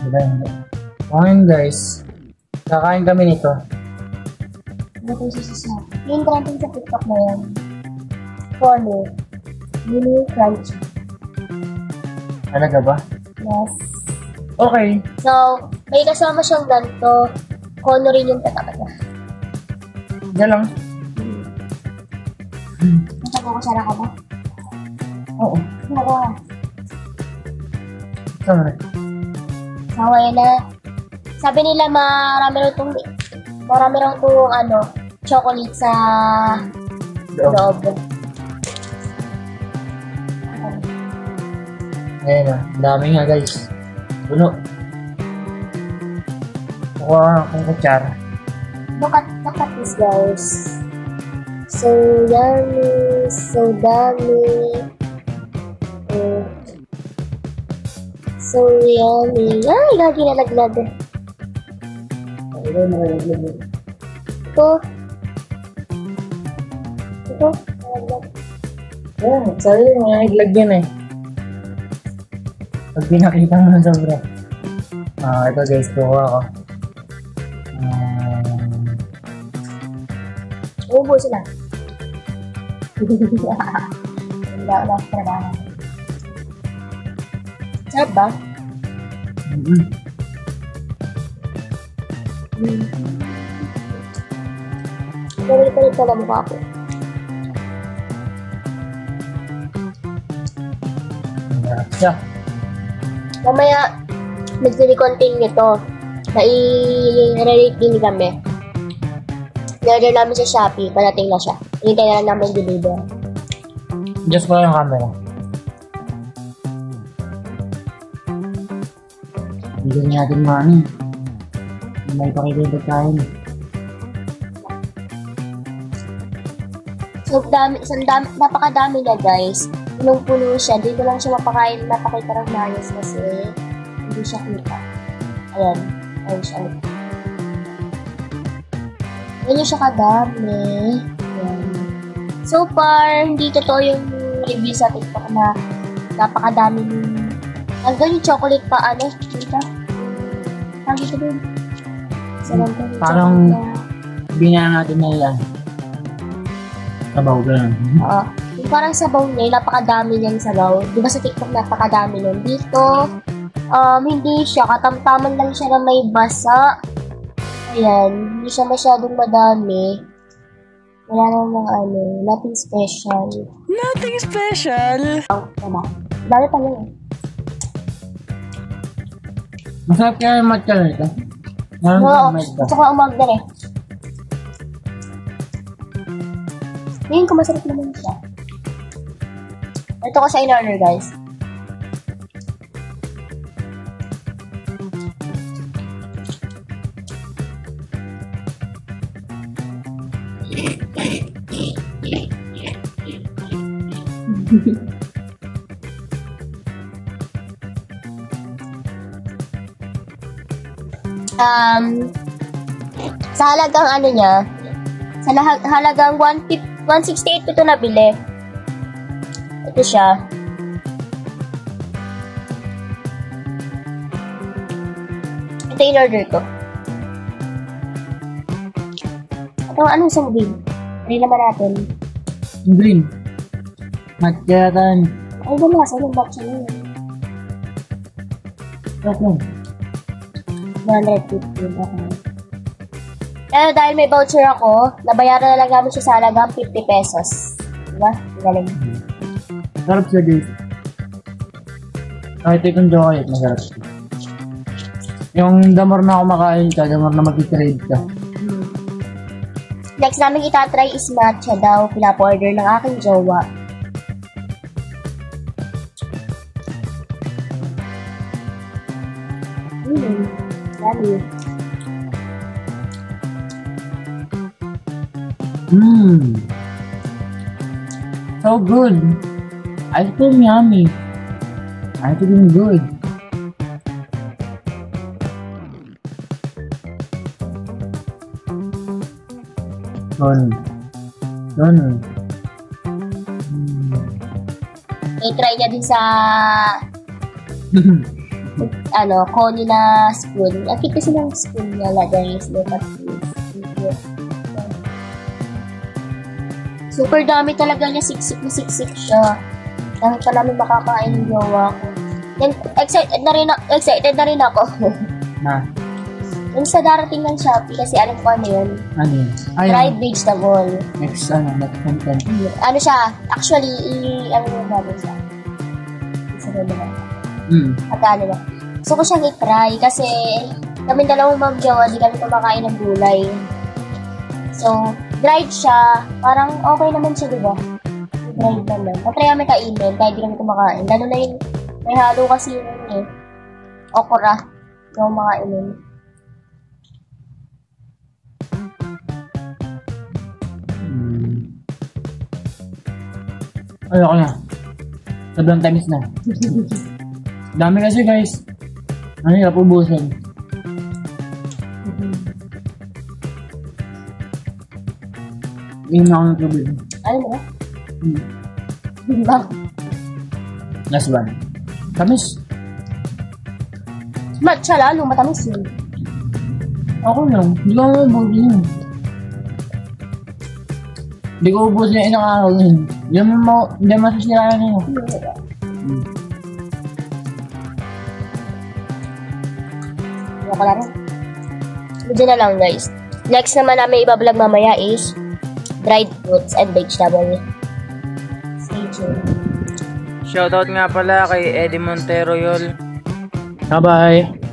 Diba hindi? Ngayon guys, kakain kami nito. Ano ito yung sisisap? Yung trending sa TikTok na yan. Corner. Mini crunchy. Talaga ba? Yes. Okay. So, may kasama siyang ganito. Kono rin yung tatapata. Diyan lang. Nagkakasara ka ba? Oo. Oo. Saan rin? So, ayun na. Sabi nila marami raw itong chocolate sa loob. Ayan na. Dami nga guys. Puno. Kuha akong kutsara. Look at this, guys. So yummy. So dami. So yummy. Ay, gagi nalaglag. Ayun, nalaglag. Ito. Nalaglag. Ayan, sabi mo, nalaglag yan eh. Pag pinakita mo na sobra. Ito guys, kuha ako. Ubo sila. Wala sa trabaho. Sarap ba? Palit-palit ka na mukha ko. Yeah. Mamaya, nag-continue to. Nai-relate din kami. Order namin sa Shopee, parating na siya. Hinintay na lang namin deliver. Just ko yung camera. Bigyan natin money. May pakikita tayo. So, napakadami na guys. Punong-puno siya. Dito lang siya mapakita ng mayos kasi hindi siya kita. Ayan. Ayan siya. Ganyan siya kadami. Ayan. So far, hindi totoo yung review sa TikTok na napakadami hanggang yung chocolate pa, dito. Ang dito din. Parang binaya natin na yan. Sabaw ganun. Oo. Yung parang sabaw niya, yung napakadami niyang sabaw. Di ba sa TikTok napakadami nun? Dito, hindi siya. Katamtaman lang siya na may basa. Ayan. Hindi siya masyadong madami. Wala namang nothing special. Nothing special? Dami pa lang eh. Masarap kaya yung matcha nito. Oo. Gusto ko umagdar eh. Ngayon ko masarap naman siya. Ito ko sa in-order guys. Sa halagang niya, sa halagang 168 ito nabili. Ito siya. Ito yung order ko. Ito anong isang green? Hindi naman natin. Green. Matcha yata. Ay, wala. Saan yung box niya? Okay. 150. Okay. Pero dahil may voucher ako, nabayaran na lang namin siya sa halagang 50 pesos. Diba? Galing. Sarap siya guys. Kahit itong chocolate, masarap siya. Yung damor na kumakain ka, damor na mag-trade ka. Next namin itatry is matcha daw. Pinapo-order ng aking jowa. Dami. So good. Ice cream yummy. Ice cream good. Done. I-try niya din sa Connie na spoon. Ang cute kasi ng spoon niya, guys. Look at this. Super dami talaga niya. Siksik na siksik siya. Dahil pa namin makakain ng jowa ko. Then, excited na rin ako. Na. Yung sa darating ng Shopee, kasi alam ko ano yun. Ano yun? Ayun. Dried vegetable. Next, next content. Ano siya? Actually, ano yung namin siya? Isa na naman. At ano na. Gusto ko siyang i-try kasi kami dalawang mag-jowa, di kami kumakain ng gulay. So, dried siya. Parang okay naman siya, diba? Dried naman. Matry kami kainin kahit di kami kumakain. Lalo na yung may halo kasi yun okra. Yung mga inin. Ayoko na. Sobrang tamis na. Dami kasi guys. Ang hirap ubusin. Inom na ako ng tubig. Ano ba? Diba? Last one. Tamis. Matcha lalo, matamis yun. Ako lang. Hindi ko ubusin. Hindi ko ubusin yung ilang araw yun. Hindi masasiraan yun. Ano ka lang? Medyo na lang guys. Next naman namin ibablog mamaya is dried fruits and vegetable. Stay tuned. Shoutout nga pala kay Eddie Montero Yol. Bye-bye.